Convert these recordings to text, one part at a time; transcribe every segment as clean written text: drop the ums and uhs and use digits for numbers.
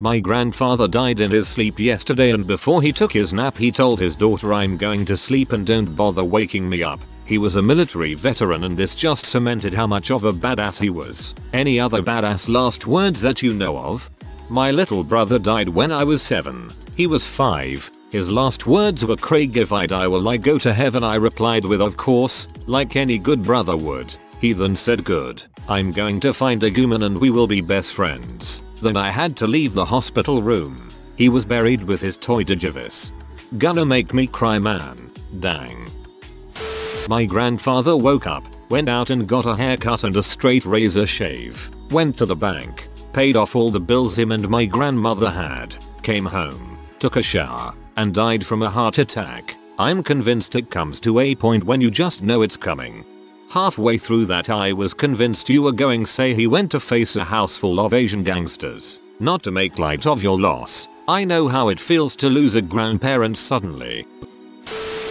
My grandfather died in his sleep yesterday, and before he took his nap he told his daughter, "I'm going to sleep and don't bother waking me up." He was a military veteran and this just cemented how much of a badass he was. Any other badass last words that you know of? My little brother died when I was 7. He was 5. His last words were, "Craig, if I die will I go to heaven?" I replied with, "Of course," like any good brother would. He then said, "Good. I'm going to find a human and we will be best friends." Then I had to leave the hospital room. He was buried with his toy Digivis. Gonna make me cry, man. Dang. My grandfather woke up, went out and got a haircut and a straight razor shave, went to the bank, paid off all the bills him and my grandmother had, came home, took a shower, and died from a heart attack. I'm convinced it comes to a point when you just know it's coming. Halfway through that I was convinced you were going to say he went to face a house full of Asian gangsters. Not to make light of your loss, I know how it feels to lose a grandparent suddenly.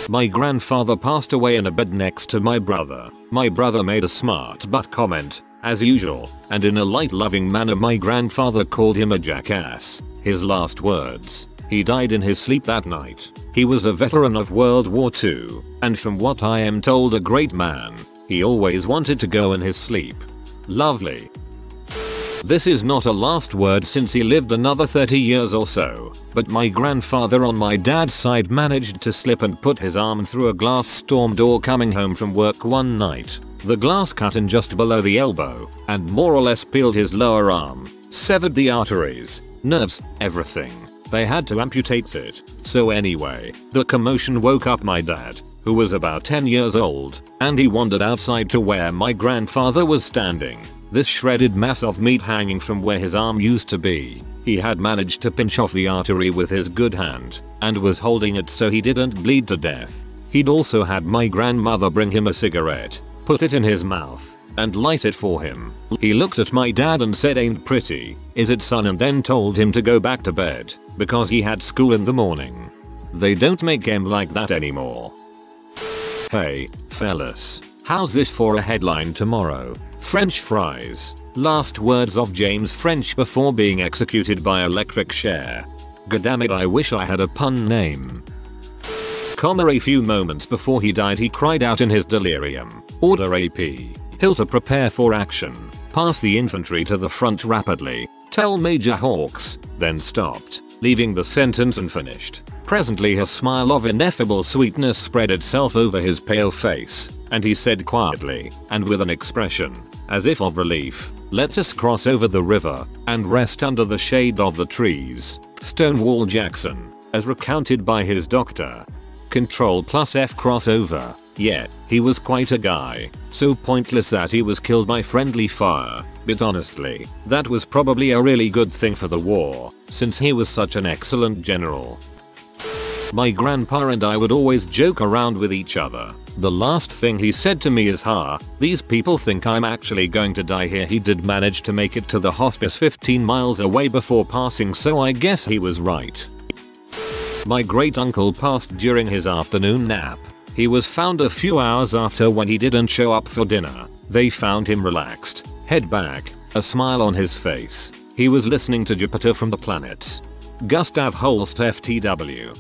My grandfather passed away in a bed next to my brother. My brother made a smart butt comment, as usual, and in a light loving manner my grandfather called him a jackass. His last words. He died in his sleep that night. He was a veteran of World War II, and from what I am told a great man. He always wanted to go in his sleep. Lovely. This is not a last word since he lived another 30 years or so, but my grandfather on my dad's side managed to slip and put his arm through a glass storm door coming home from work one night. The glass cut in just below the elbow, and more or less peeled his lower arm, severed the arteries, nerves, everything. They had to amputate it. So anyway, the commotion woke up my dad, who was about 10 years old, and he wandered outside to where my grandfather was standing. This shredded mass of meat hanging from where his arm used to be. He had managed to pinch off the artery with his good hand, and was holding it so he didn't bleed to death. He'd also had my grandmother bring him a cigarette, put it in his mouth, and light it for him. He looked at my dad and said, "Ain't pretty, is it, son?" and then told him to go back to bed, because he had school in the morning. They don't make game like that anymore. Hey, fellas. How's this for a headline tomorrow? French fries. Last words of James French before being executed by electric chair. Goddammit, I wish I had a pun name. A few moments before he died he cried out in his delirium, "Order AP. Hill to prepare for action. Pass the infantry to the front rapidly. Tell Major Hawks," then stopped, leaving the sentence unfinished. Presently a smile of ineffable sweetness spread itself over his pale face, and he said quietly, and with an expression, as if of relief, "Let us cross over the river, and rest under the shade of the trees." Stonewall Jackson, as recounted by his doctor. Ctrl+F crossover. Yeah, he was quite a guy, so pointless that he was killed by friendly fire, but honestly, that was probably a really good thing for the war, since he was such an excellent general. My grandpa and I would always joke around with each other. The last thing he said to me is, "These people think I'm actually going to die here." He did manage to make it to the hospice 15 miles away before passing, so I guess he was right. My great uncle passed during his afternoon nap. He was found a few hours after when he didn't show up for dinner. They found him relaxed, head back, a smile on his face. He was listening to Jupiter from the Planets. Gustav Holst FTW.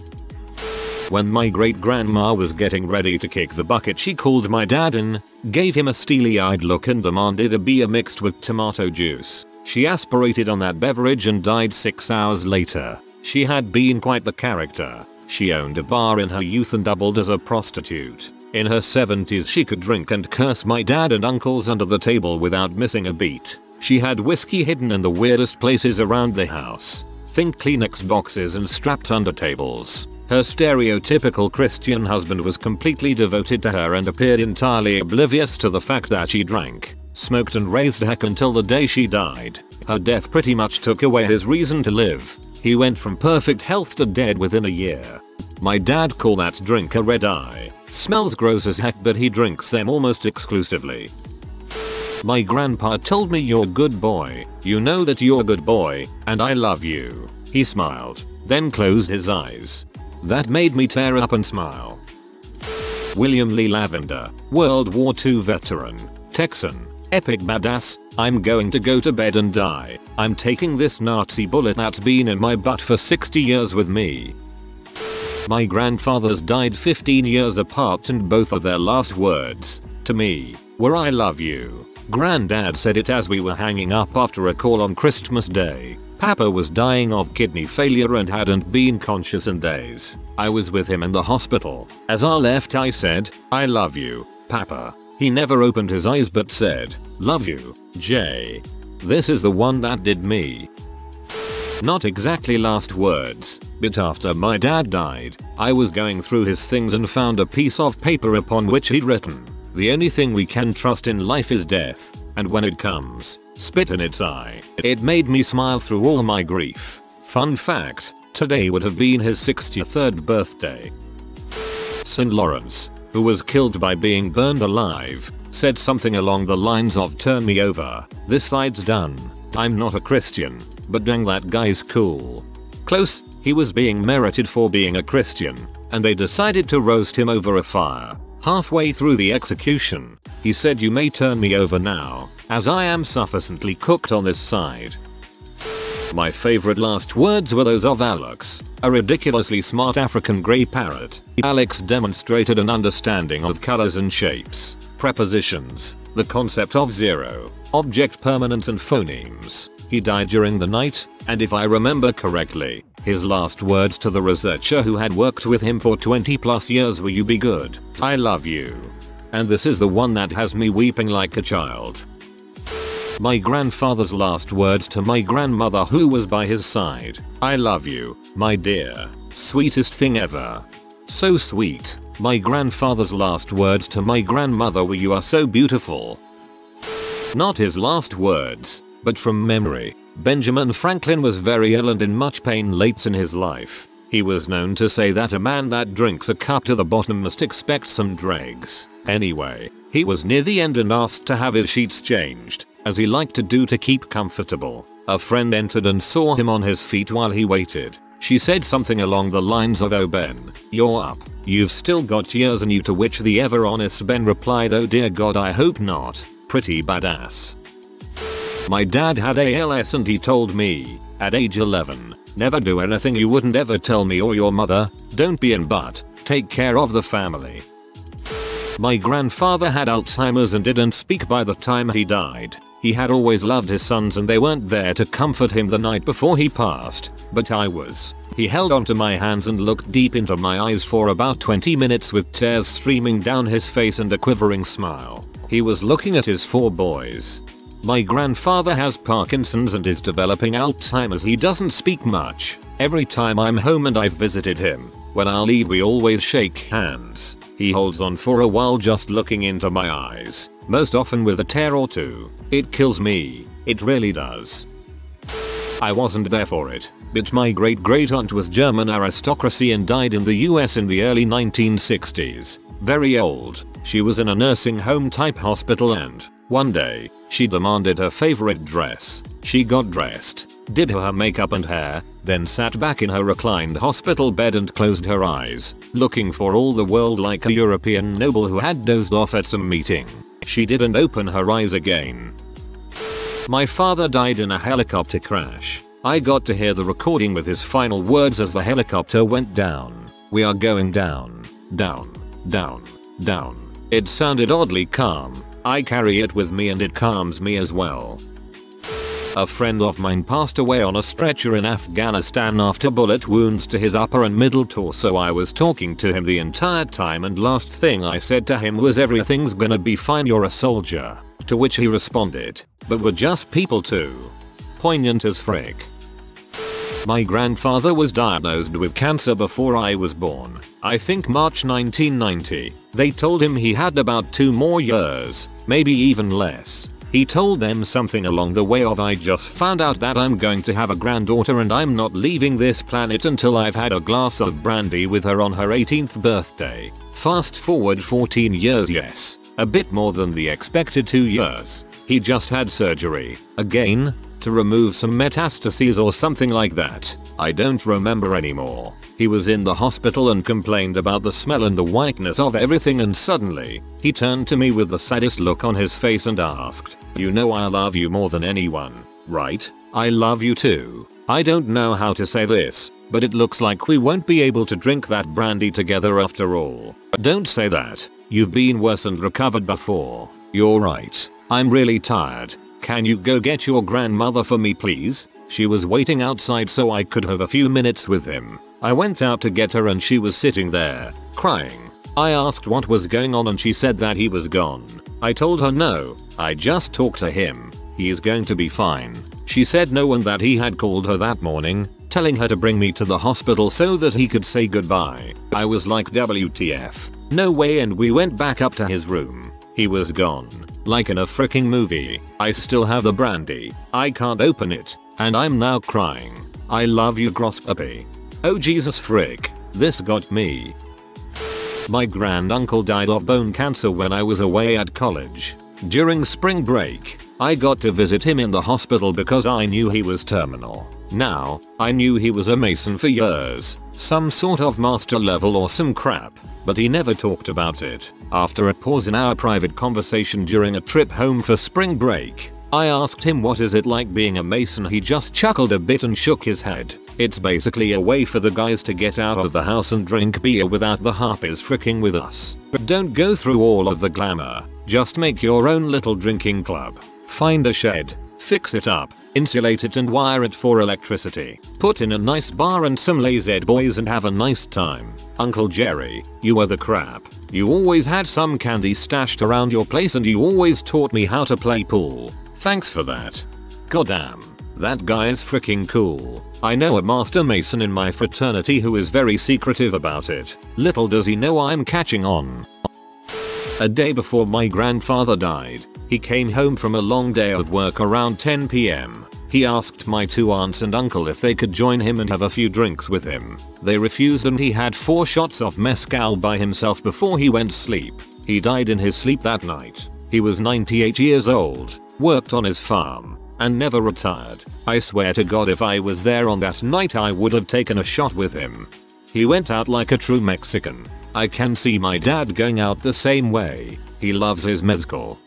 When my great grandma was getting ready to kick the bucket, she called my dad in, gave him a steely-eyed look and demanded a beer mixed with tomato juice. She aspirated on that beverage and died 6 hours later. She had been quite the character. She owned a bar in her youth and doubled as a prostitute. In her 70s she could drink and curse my dad and uncles under the table without missing a beat. She had whiskey hidden in the weirdest places around the house. Think Kleenex boxes and strapped under tables. Her stereotypical Christian husband was completely devoted to her and appeared entirely oblivious to the fact that she drank, smoked and raised heck until the day she died. Her death pretty much took away his reason to live. He went from perfect health to dead within a year. My dad called that drink a red eye. Smells gross as heck, but he drinks them almost exclusively. My grandpa told me, "You're a good boy. You know that you're a good boy, and I love you." He smiled, then closed his eyes. That made me tear up and smile. William Lee Lavender, World War II veteran, Texan, Epic badass, I'm going to go to bed and die. I'm taking this Nazi bullet that's been in my butt for 60 years with me. My grandfathers died 15 years apart and both of their last words to me were I love you. Granddad said it as we were hanging up after a call on Christmas Day. Papa was dying of kidney failure and hadn't been conscious in days. I was with him in the hospital. As I left I said, I love you, Papa. He never opened his eyes but said, love you, Jay. This is the one that did me. Not exactly last words, but after my dad died, I was going through his things and found a piece of paper upon which he'd written, the only thing we can trust in life is death, and when it comes, spit in its eye. It made me smile through all my grief. Fun fact, today would have been his 63rd birthday. St. Lawrence, who was killed by being burned alive, said something along the lines of turn me over, this side's done. I'm not a Christian, but dang that guy's cool. Close, he was being merited for being a Christian, and they decided to roast him over a fire. Halfway through the execution, he said you may turn me over now, as I am sufficiently cooked on this side. My favorite last words were those of Alex, a ridiculously smart African grey parrot. Alex demonstrated an understanding of colors and shapes, prepositions, the concept of zero, object permanence and phonemes. He died during the night, and if I remember correctly, his last words to the researcher who had worked with him for 20+ years were you be good, I love you. And this is the one that has me weeping like a child. My grandfather's last words to my grandmother who was by his side, I love you, my dear, sweetest thing ever. So sweet. My grandfather's last words to my grandmother were you are so beautiful. Not his last words, but from memory, Benjamin Franklin was very ill and in much pain late in his life. He was known to say that a man that drinks a cup to the bottom must expect some dregs. Anyway, he was near the end and asked to have his sheets changed, as he liked to do to keep comfortable. A friend entered and saw him on his feet while he waited. She said something along the lines of oh Ben, you're up. You've still got years in you, to which the ever honest Ben replied oh dear God I hope not. Pretty badass. My dad had ALS and he told me, at age 11, never do anything you wouldn't ever tell me or your mother, don't be in but, take care of the family. My grandfather had Alzheimer's and didn't speak by the time he died. He had always loved his sons and they weren't there to comfort him the night before he passed, but I was. He held onto my hands and looked deep into my eyes for about 20 minutes with tears streaming down his face and a quivering smile. He was looking at his 4 boys. My grandfather has Parkinson's and is developing Alzheimer's. He doesn't speak much. Every time I'm home and I've visited him, when I leave we always shake hands. He holds on for a while just looking into my eyes, most often with a tear or two. It kills me, it really does. I wasn't there for it, but my great aunt was German aristocracy and died in the US in the early 1960s. Very old, she was in a nursing home type hospital and, one day, she demanded her favorite dress. She got dressed, did her makeup and hair, then sat back in her reclined hospital bed and closed her eyes, looking for all the world like a European noble who had dozed off at some meeting. She didn't open her eyes again. My father died in a helicopter crash. I got to hear the recording with his final words as the helicopter went down. We are going down, down, down, down. It sounded oddly calm. I carry it with me and it calms me as well. A friend of mine passed away on a stretcher in Afghanistan after bullet wounds to his upper and middle torso. I was talking to him the entire time and last thing I said to him was everything's gonna be fine, you're a soldier. To which he responded, but we're just people too. Poignant as frick. My grandfather was diagnosed with cancer before I was born. I think March 1990. They told him he had about 2 more years, maybe even less. He told them something along the way of I just found out that I'm going to have a granddaughter and I'm not leaving this planet until I've had a glass of brandy with her on her 18th birthday. Fast forward 14 years, yes. A bit more than the expected 2 years. He just had surgery. Again, to remove some metastases or something like that. I don't remember anymore. He was in the hospital and complained about the smell and the whiteness of everything, and suddenly, he turned to me with the saddest look on his face and asked, "You know I love you more than anyone, right? I love you too. I don't know how to say this, but it looks like we won't be able to drink that brandy together after all." Don't say that. You've been worse and recovered before. You're right. I'm really tired. Can you go get your grandmother for me please? She was waiting outside so I could have a few minutes with him. I went out to get her and she was sitting there, crying. I asked what was going on and she said that he was gone. I told her no, I just talked to him. He is going to be fine. She said no and that he had called her that morning, telling her to bring me to the hospital so that he could say goodbye. I was like WTF. No way, and we went back up to his room. He was gone. Like in a freaking movie. I still have the brandy. I can't open it. And I'm now crying. I love you Grosspuppy. Oh Jesus frick. This got me. My granduncle died of bone cancer when I was away at college. During spring break, I got to visit him in the hospital because I knew he was terminal. Now, I knew he was a Mason for years, some sort of master level or some crap, but he never talked about it. After a pause in our private conversation during a trip home for spring break, I asked him what is it like being a Mason. He just chuckled a bit and shook his head. It's basically a way for the guys to get out of the house and drink beer without the harpies fricking with us. But don't go through all of the glamour. Just make your own little drinking club. Find a shed, fix it up, insulate it and wire it for electricity. Put in a nice bar and some lazy boys and have a nice time. Uncle Jerry, you are the crap. You always had some candy stashed around your place and you always taught me how to play pool. Thanks for that. Goddamn, that guy is freaking cool. I know a Master Mason in my fraternity who is very secretive about it. Little does he know I'm catching on. A day before my grandfather died, he came home from a long day of work around 10 PM. He asked my 2 aunts and uncle if they could join him and have a few drinks with him. They refused and he had 4 shots of mezcal by himself before he went to sleep. He died in his sleep that night. He was 98 years old, worked on his farm, and never retired. I swear to God if I was there on that night I would have taken a shot with him. He went out like a true Mexican. I can see my dad going out the same way. He loves his mezcal.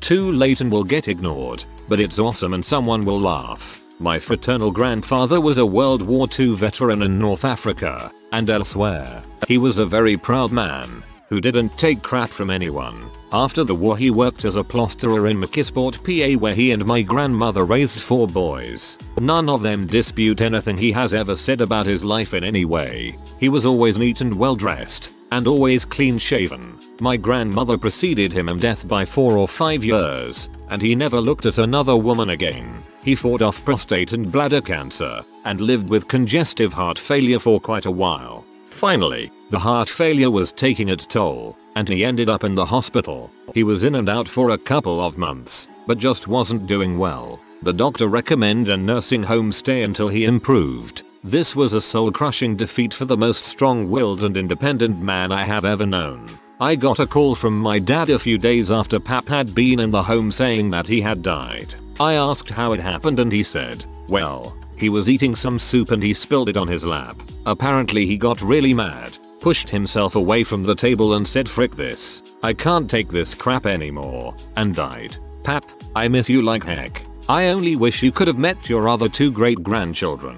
Too late and will get ignored, but it's awesome and someone will laugh. My fraternal grandfather was a World War II veteran in North Africa and elsewhere. He was a very proud man who didn't take crap from anyone. After the war he worked as a plasterer in McKisport, PA, where he and my grandmother raised 4 boys. None of them dispute anything he has ever said about his life in any way. He was always neat and well dressed, and always clean shaven. My grandmother preceded him in death by 4 or 5 years, and he never looked at another woman again. He fought off prostate and bladder cancer, and lived with congestive heart failure for quite a while. Finally, the heart failure was taking its toll, and he ended up in the hospital. He was in and out for a couple of months, but just wasn't doing well. The doctor recommended a nursing home stay until he improved. This was a soul-crushing defeat for the most strong-willed and independent man I have ever known. I got a call from my dad a few days after Pap had been in the home saying that he had died. I asked how it happened and he said, well, he was eating some soup and he spilled it on his lap. Apparently he got really mad, pushed himself away from the table and said frick this, I can't take this crap anymore, and died. Pap, I miss you like heck. I only wish you could have met your other 2 great grandchildren.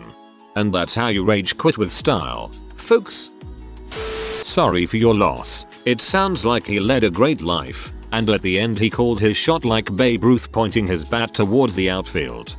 And that's how you rage quit with style, folks. Sorry for your loss. It sounds like he led a great life, and at the end he called his shot like Babe Ruth, pointing his bat towards the outfield.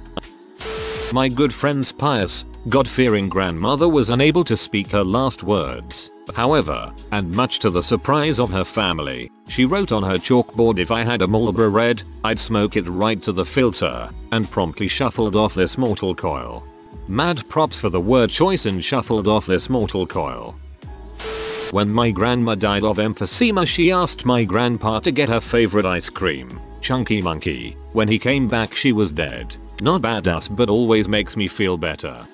My good friend's pious, God-fearing grandmother was unable to speak her last words. However, and much to the surprise of her family, she wrote on her chalkboard, if I had a Marlboro Red, I'd smoke it right to the filter, and promptly shuffled off this mortal coil. Mad props for the word choice and shuffled off this mortal coil. When my grandma died of emphysema, she asked my grandpa to get her favorite ice cream, Chunky Monkey. When he came back she was dead. Not badass, but always makes me feel better.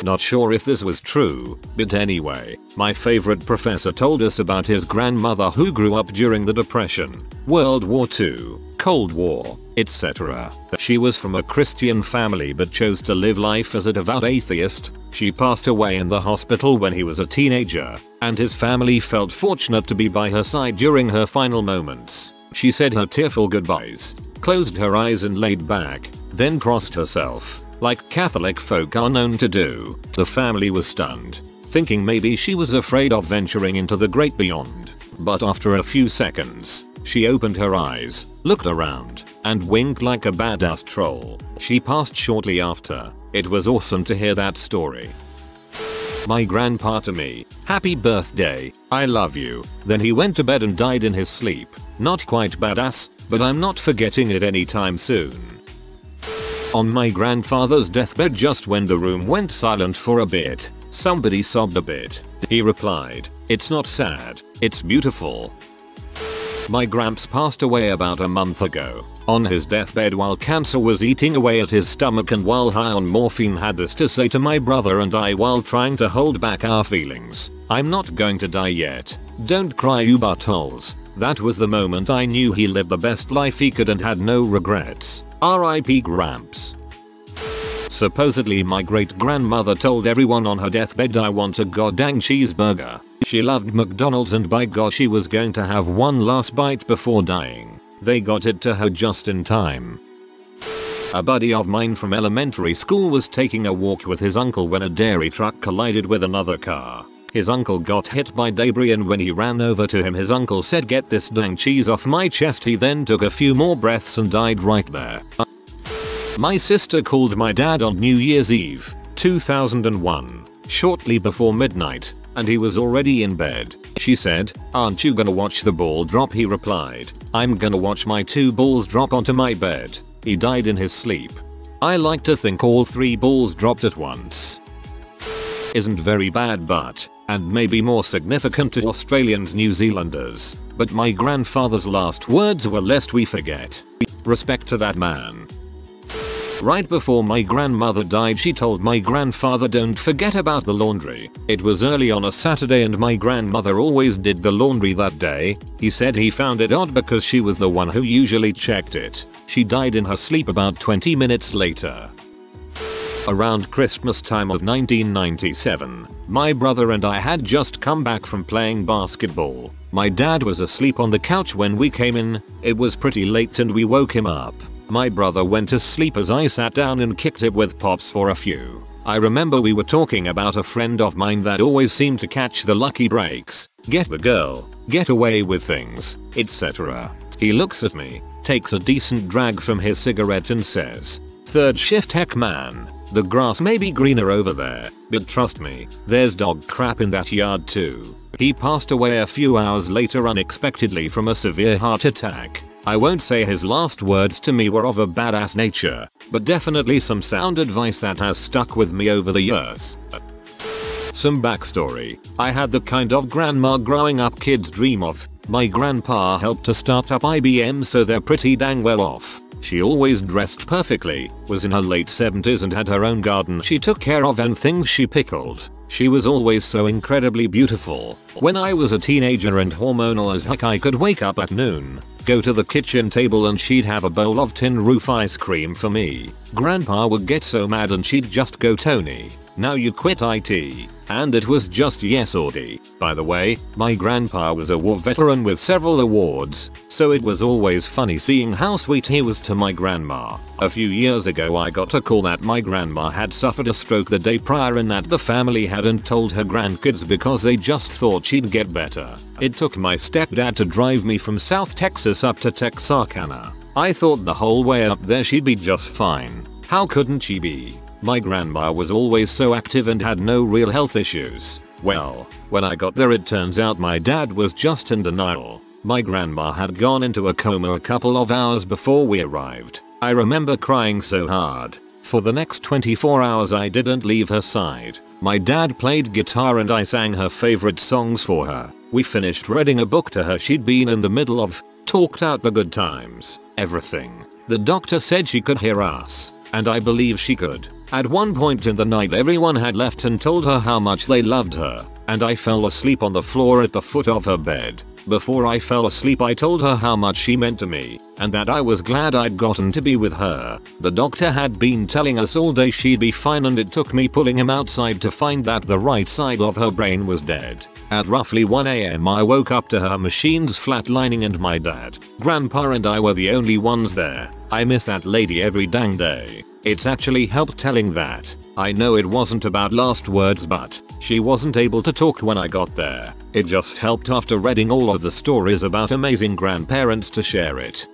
Not sure if this was true, but anyway, my favorite professor told us about his grandmother who grew up during the Depression, World War II, Cold War, etc. She was from a Christian family but chose to live life as a devout atheist. She passed away in the hospital when he was a teenager, and his family felt fortunate to be by her side during her final moments. She said her tearful goodbyes, closed her eyes and laid back, then crossed herself, like Catholic folk are known to do. The family was stunned, thinking maybe she was afraid of venturing into the great beyond. But after a few seconds, she opened her eyes, looked around, and winked like a badass troll. She passed shortly after. It was awesome to hear that story. My grandpa to me, happy birthday, I love you. Then he went to bed and died in his sleep. Not quite badass, but I'm not forgetting it anytime soon. On my grandfather's deathbed, just when the room went silent for a bit, somebody sobbed a bit. He replied, "It's not sad, it's beautiful." My gramps passed away about a month ago. On his deathbed while cancer was eating away at his stomach and while high on morphine, had this to say to my brother and I while trying to hold back our feelings: "I'm not going to die yet. Don't cry, you buttholes." That was the moment I knew he lived the best life he could and had no regrets. R.I.P. Gramps. Supposedly my great grandmother told everyone on her deathbed, "I want a goddamn cheeseburger." She loved McDonald's and by God she was going to have one last bite before dying. They got it to her just in time. A buddy of mine from elementary school was taking a walk with his uncle when a dairy truck collided with another car. His uncle got hit by debris and when he ran over to him, his uncle said, "Get this dang cheese off my chest." He then took a few more breaths and died right there. My sister called my dad on New Year's Eve, 2001, shortly before midnight, and he was already in bed. She said, "Aren't you gonna watch the ball drop?" He replied, "I'm gonna watch my 2 balls drop onto my bed." He died in his sleep. I like to think all 3 balls dropped at once. Isn't very bad, but, and maybe more significant to Australians, New Zealanders, but my grandfather's last words were, "Lest we forget." Respect to that man. Right before my grandmother died, she told my grandfather, "Don't forget about the laundry." It was early on a Saturday and my grandmother always did the laundry that day. He said he found it odd because she was the one who usually checked it. She died in her sleep about 20 minutes later. Around Christmas time of 1997, my brother and I had just come back from playing basketball. My dad was asleep on the couch when we came in. It was pretty late and we woke him up. My brother went to sleep as I sat down and kicked it with Pops for a few. I remember we were talking about a friend of mine that always seemed to catch the lucky breaks, get the girl, get away with things, etc. He looks at me, takes a decent drag from his cigarette and says, "Third shift, heck man, the grass may be greener over there, but trust me, there's dog crap in that yard too." He passed away a few hours later unexpectedly from a severe heart attack. I won't say his last words to me were of a badass nature, but definitely some sound advice that has stuck with me over the years. Some backstory. I had the kind of grandma growing up kids dream of. My grandpa helped to start up IBM, so they're pretty dang well off. She always dressed perfectly, was in her late 70s and had her own garden she took care of and things she pickled. She was always so incredibly beautiful. When I was a teenager and hormonal as heck, I could wake up at noon, go to the kitchen table and she'd have a bowl of tin roof ice cream for me. Grandpa would get so mad and she'd just go, "Tony, now you quit IT." And it was just yes or D. By the way, my grandpa was a war veteran with several awards, so it was always funny seeing how sweet he was to my grandma. A few years ago I got a call that my grandma had suffered a stroke the day prior and that the family hadn't told her grandkids because they just thought she'd get better. It took my stepdad to drive me from South Texas up to Texarkana. I thought the whole way up there she'd be just fine. How couldn't she be? My grandma was always so active and had no real health issues. Well, when I got there it turns out my dad was just in denial. My grandma had gone into a coma a couple of hours before we arrived. I remember crying so hard. For the next 24 hours I didn't leave her side. My dad played guitar and I sang her favorite songs for her. We finished reading a book to her she'd been in the middle of, talked out the good times, everything. The doctor said she could hear us, and I believe she could. At one point in the night everyone had left and told her how much they loved her, and I fell asleep on the floor at the foot of her bed. Before I fell asleep I told her how much she meant to me, and that I was glad I'd gotten to be with her. The doctor had been telling us all day she'd be fine, and it took me pulling him outside to find that the right side of her brain was dead. At roughly 1 AM I woke up to her machines flatlining, and my dad, grandpa and I were the only ones there. I miss that lady every dang day. It's actually helped telling that. I know it wasn't about last words, but she wasn't able to talk when I got there. It just helped after reading all of the stories about amazing grandparents to share it.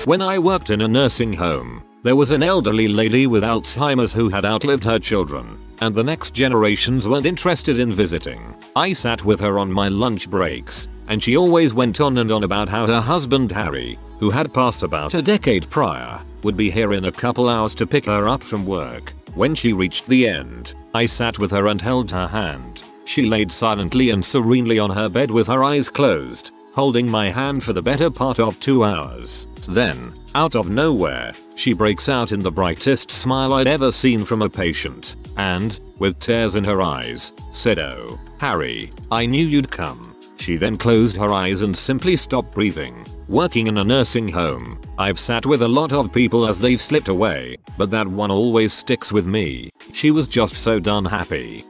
When I worked in a nursing home, there was an elderly lady with Alzheimer's who had outlived her children, and the next generations weren't interested in visiting. I sat with her on my lunch breaks, and she always went on and on about how her husband Harry, who had passed about a decade prior, would be here in a couple hours to pick her up from work. When she reached the end, I sat with her and held her hand. She laid silently and serenely on her bed with her eyes closed, holding my hand for the better part of 2 hours. Then, out of nowhere, she breaks out in the brightest smile I'd ever seen from a patient, and, with tears in her eyes, said, "Oh, Harry, I knew you'd come." She then closed her eyes and simply stopped breathing. Working in a nursing home, I've sat with a lot of people as they've slipped away, but that one always sticks with me. She was just so done happy.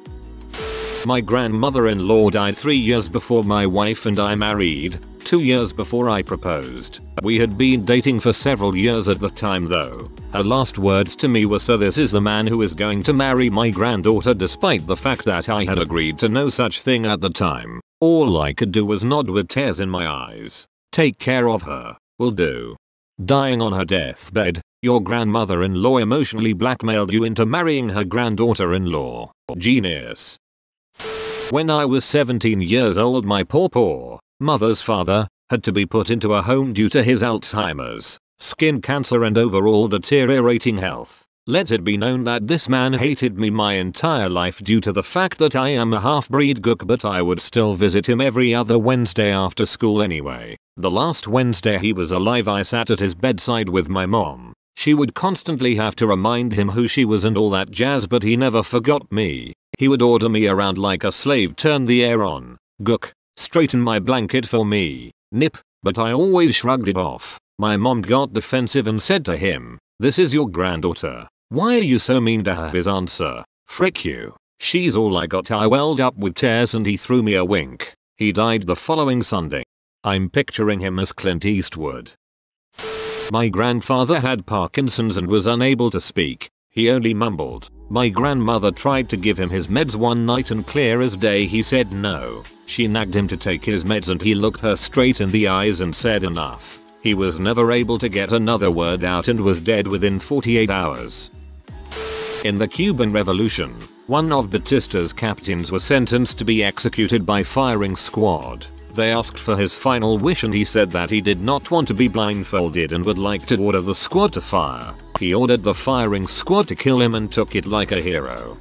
My grandmother-in-law died 3 years before my wife and I married, 2 years before I proposed. We had been dating for several years at the time though. Her last words to me were, "So this is the man who is going to marry my granddaughter," despite the fact that I had agreed to no such thing at the time. All I could do was nod with tears in my eyes. "Take care of her, will do." Dying on her deathbed, your grandmother-in-law emotionally blackmailed you into marrying her granddaughter-in-law. Genius. When I was 17 years old, my poor mother's father had to be put into a home due to his Alzheimer's, skin cancer and overall deteriorating health. Let it be known that this man hated me my entire life due to the fact that I am a half-breed gook, but I would still visit him every other Wednesday after school anyway. The last Wednesday he was alive I sat at his bedside with my mom. She would constantly have to remind him who she was and all that jazz, but he never forgot me. He would order me around like a slave, turn the air on, gook, straighten my blanket for me, nip, but I always shrugged it off. My mom got defensive and said to him, "This is your granddaughter. Why are you so mean to her?" His answer, "Frick you. She's all I got." I welled up with tears and he threw me a wink. He died the following Sunday. I'm picturing him as Clint Eastwood. My grandfather had Parkinson's and was unable to speak. He only mumbled. My grandmother tried to give him his meds one night and clear as day he said no. She nagged him to take his meds and he looked her straight in the eyes and said enough. He was never able to get another word out and was dead within 48 hours. In the Cuban Revolution, one of Batista's captains was sentenced to be executed by firing squad. They asked for his final wish and he said that he did not want to be blindfolded and would like to order the squad to fire. He ordered the firing squad to kill him and took it like a hero.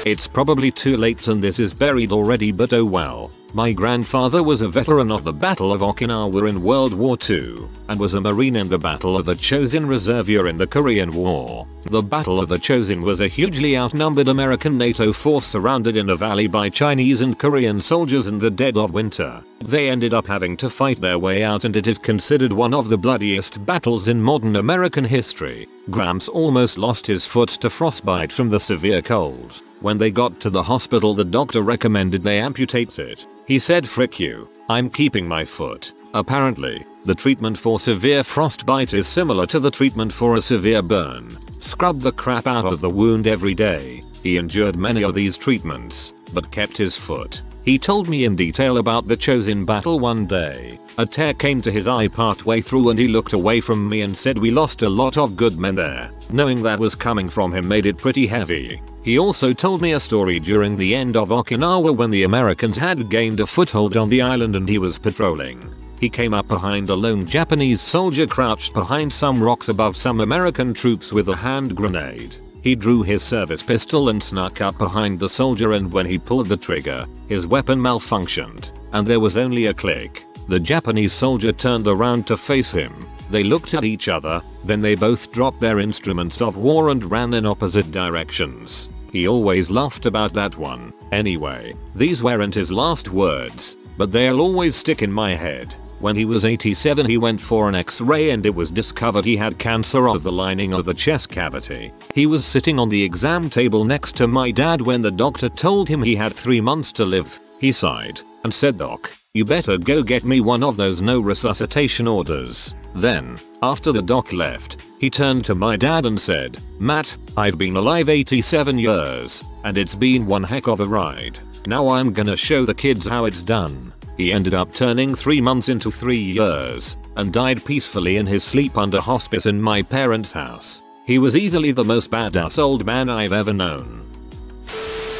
It's probably too late and this is buried already, but oh well. My grandfather was a veteran of the Battle of Okinawa in World War II and was a Marine in the Battle of the Chosin Reservoir in the Korean War. The Battle of the Chosin was a hugely outnumbered American NATO force surrounded in a valley by Chinese and Korean soldiers in the dead of winter. They ended up having to fight their way out and it is considered one of the bloodiest battles in modern American history. Gramps almost lost his foot to frostbite from the severe cold. When they got to the hospital, the doctor recommended they amputate it. He said, "Frick you, I'm keeping my foot." Apparently, the treatment for severe frostbite is similar to the treatment for a severe burn. Scrub the crap out of the wound every day. He endured many of these treatments, but kept his foot. He told me in detail about the Chosin battle one day. A tear came to his eye partway through and he looked away from me and said, "We lost a lot of good men there." Knowing that was coming from him made it pretty heavy. He also told me a story during the end of Okinawa when the Americans had gained a foothold on the island and he was patrolling. He came up behind a lone Japanese soldier crouched behind some rocks above some American troops with a hand grenade. He drew his service pistol and snuck up behind the soldier, and when he pulled the trigger, his weapon malfunctioned, and there was only a click. The Japanese soldier turned around to face him. They looked at each other, then they both dropped their instruments of war and ran in opposite directions. He always laughed about that one. Anyway, these weren't his last words, but they'll always stick in my head. When he was 87 he went for an x-ray and it was discovered he had cancer of the lining of the chest cavity. He was sitting on the exam table next to my dad when the doctor told him he had 3 months to live. He sighed and said, "Doc, you better go get me one of those no resuscitation orders." Then, after the doc left, he turned to my dad and said, "Matt, I've been alive 87 years, and it's been one heck of a ride. Now I'm gonna show the kids how it's done." He ended up turning 3 months into 3 years, and died peacefully in his sleep under hospice in my parents' house. He was easily the most badass old man I've ever known.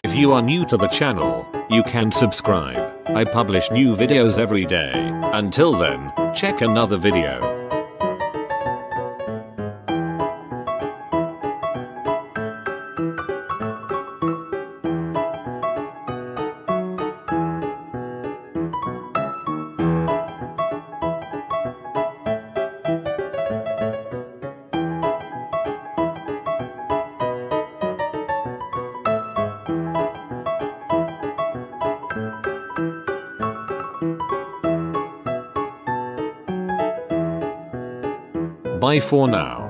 If you are new to the channel, you can subscribe. I publish new videos every day. Until then, check another video. Bye for now.